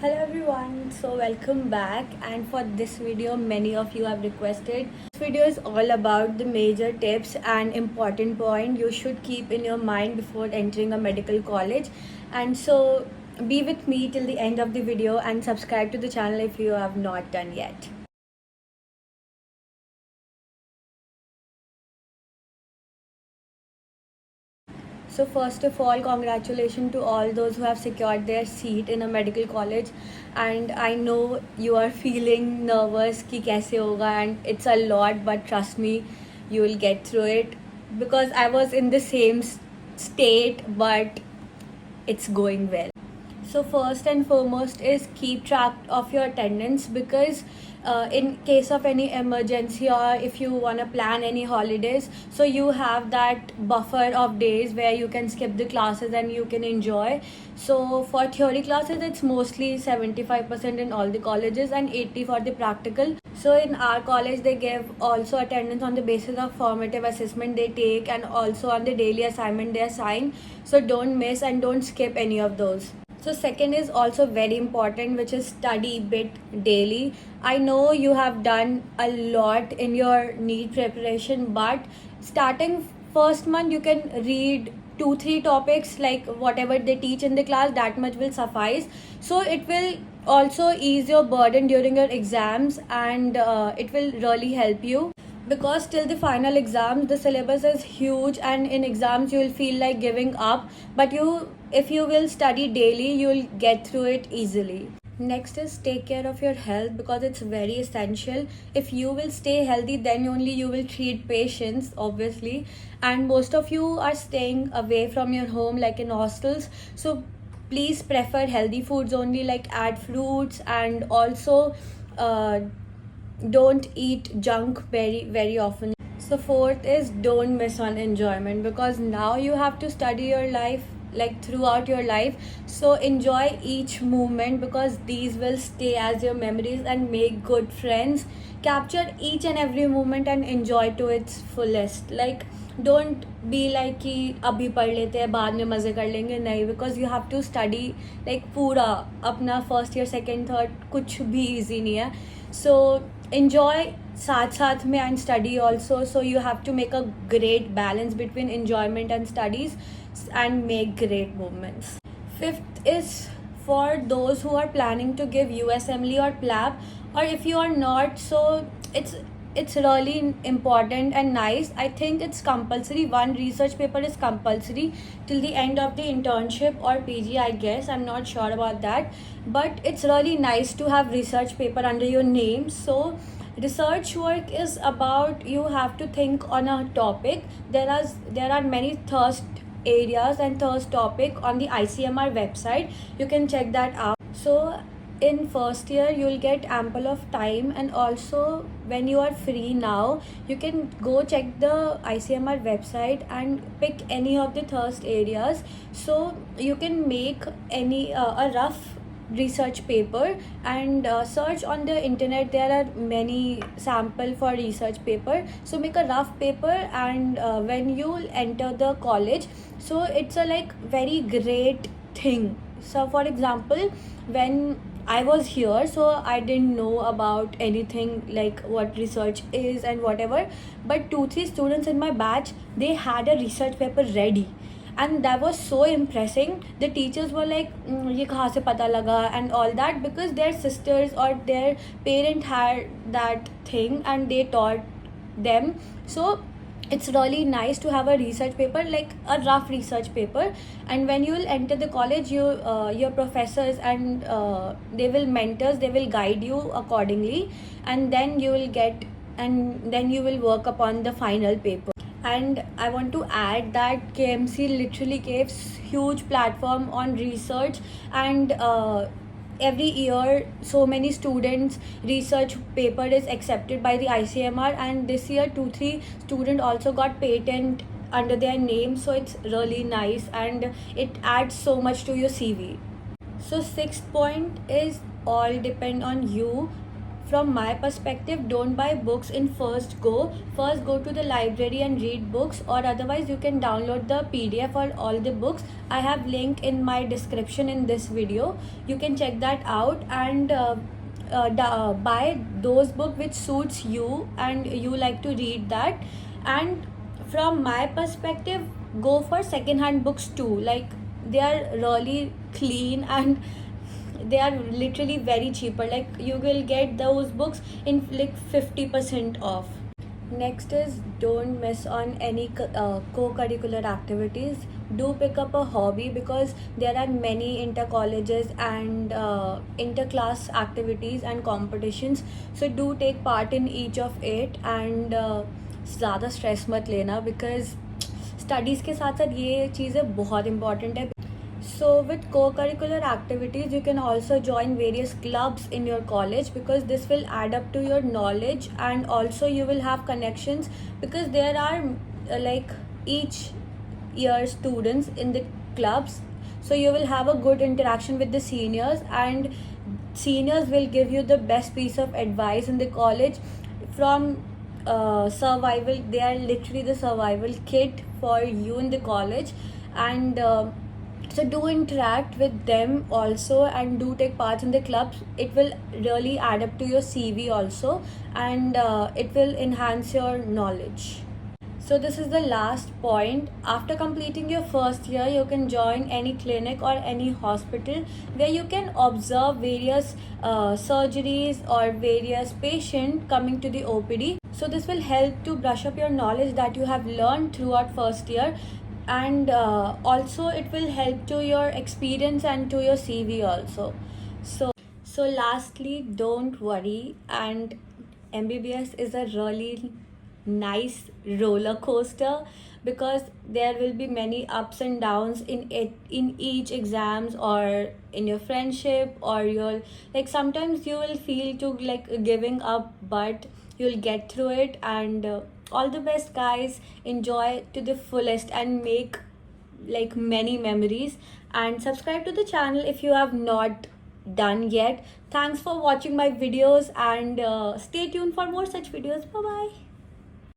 Hello everyone, so welcome back, and for this video many of you have requested. This video is all about the major tips and important point you should keep in your mind before entering a medical college. And so be with me till the end of the video and subscribe to the channel if you have not done yet. So first of all, congratulations to all those who have secured their seat in a medical college. And I know you are feeling nervous कि कैसे होगा, and it's a lot, but trust me, you will get through it because I was in the same state, but it's going well. So first and foremost is keep track of your attendance, because in case of any emergency or if you want to plan any holidays, so you have that buffer of days where you can skip the classes and you can enjoy. So for theory classes it's mostly 75% in all the colleges and 80 for the practical. So in our college they give also attendance on the basis of formative assessment they take, and also on the daily assignment they assign. So don't miss and don't skip any of those. So second is also very important, which is study bit daily. I know you have done a lot in your NEET preparation, but starting first month you can read 2-3 topics, like whatever they teach in the class, that much will suffice. So it will also ease your burden during your exams, and it will really help you, because till the final exams the syllabus is huge, and in exams you will feel like giving up, but if you will study daily you will get through it easily. Next is take care of your health, because it's very essential. If you will stay healthy, then only you will treat patients, obviously. And most of you are staying away from your home, like in hostels, so please prefer healthy foods only, like add fruits, and also don't eat junk very often. So fourth is don't miss on enjoyment, because now you have to study your life, like throughout your life. So enjoy each moment, because these will stay as your memories, and make good friends. Capture each and every moment and enjoy to its fullest. Like don't be like कि अभी पढ़ लेते हैं बाद में मज़े कर लेंगे, नहीं, because you have to study like पूरा अपना first year second third कुछ भी easy नहीं है. So enjoy साथ में and study also. So you have to make a great balance between enjoyment and studies and make great moments. Fifth is for those who are planning to give USMLE or PLAB, or if you are not, so it's really important and nice. I think it's compulsory. One research paper is compulsory till the end of the internship or PG, I guess. I'm not sure about that. But it's really nice to have research paper under your name. So research work is about, you have to think on a topic. There are many thirst areas and thirst topic on the ICMR website. You can check that out. So in first year you'll get ample of time, and also when you are free now you can go check the ICMR website and pick any of the thirst areas. So you can make any a rough research paper, and search on the internet. There are many sample for research paper. So make a rough paper, and when you enter the college, so it's a like very great thing. So for example, when I was here, so I didn't know about anything like what research is and whatever, but 2-3 students in my batch, they had a research paper ready, and that was so impressing. The teachers were like ये कहाँ से पता लगा and all that, because their sisters or their parent had that thing and they taught them. So it's really nice to have a research paper, like a rough research paper. And when you will enter the college, your professors and they will guide you accordingly, and then you will work upon the final paper. And I want to add that KMC literally gives huge platform on research, and every year so many students research paper is accepted by the ICMR, and this year 2-3 student also got patent under their name. So it's really nice, and it adds so much to your CV. So sixth point is all depend on you. from my perspective, don't buy books in first go. First go to the library and read books, or otherwise you can download the PDF or all the books. I have link in my description in this video. You can check that out, and buy those book which suits you and you like to read that. And from my perspective, go for second hand books too. Like, they are really clean and they are literally very cheaper. Like, you will get those books in like 50% off. Next is, don't miss on any co-curricular activities. Do pick up a hobby, because there are many inter colleges and inter-class activities and competitions. So do take part in each of it, and ज़्यादा stress मत लेना, because studies के साथ साथ ये चीज़ें बहुत important है. So with co-curricular activities, you can also join various clubs in your college, because this will add up to your knowledge, and also you will have connections, because there are like each year students in the clubs. So you will have a good interaction with the seniors, and seniors will give you the best piece of advice in the college. From survival, they are literally the survival kit for you in the college. And so do interact with them also, and do take part in the clubs. It will really add up to your CV also, and it will enhance your knowledge. So this is the last point. After completing your first year, you can join any clinic or any hospital where you can observe various surgeries or various patients coming to the OPD. So this will help to brush up your knowledge that you have learned throughout first year, and also it will help to your experience and to your CV also. So lastly, don't worry, and MBBS is a really nice roller coaster, because there will be many ups and downs in it, in each exams or in your friendship, or your, like, sometimes you will feel to like giving up, but you'll get through it. And all the best, guys. Enjoy to the fullest and make like many memories, and subscribe to the channel if you have not done yet. Thanks for watching my videos, and stay tuned for more such videos. Bye bye.